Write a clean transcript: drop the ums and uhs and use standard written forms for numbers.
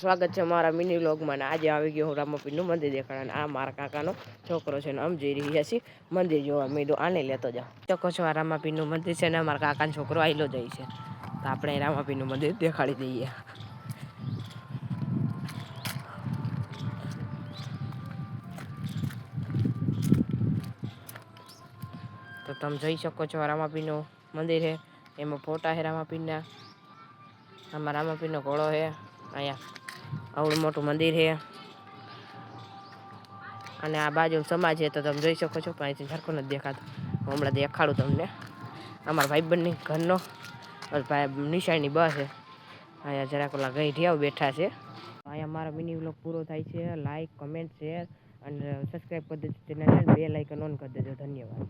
સ્વાગત છે મારા મિની વ્લોગમાં. આજે આવી ગયો હું રામાપીરનું મંદિર દેખાડવા. આ મારા કાકાનો છોકરો છે ને આમ જઈ રહ્યા છીએ મંદિર જોવા. મેં આને લેતો જાઓ. ચોક્કસ આ રામાપીરનું મંદિર છે ને મારા કાકાનો છોકરો આવેલો જાય છે, તો આપણે રામાપીરનું મંદિર દેખાડી દઈએ. તો તમે જોઈ શકો છો રામાપીરનું મંદિર છે, એમાં ફોટા છે રામાપીરના. આમાં રામાપીરનો ઘોડો છે. અહીંયા આવડું મોટું મંદિર છે અને આ બાજુ સમાજ છે, તો તમે જોઈ શકો છો. પણ અહીંથી સરખું નથી દેખાતું. હું હમણાં દેખાડું તમને. અમારા ભાઈબંધની ઘરનો નિશાળની બસ છે. અહીંયા જરાક ઓલા ગઈઢિયાઓ બેઠા છે. અહીંયા મારો મિની વ્લોગ પૂરો થાય છે. લાઈક, કમેન્ટ, શેર અને સબસ્ક્રાઈબ કરી દેજો ચેનલને. બેલ આઇકન ઓન કરી દેજો. ધન્યવાદ.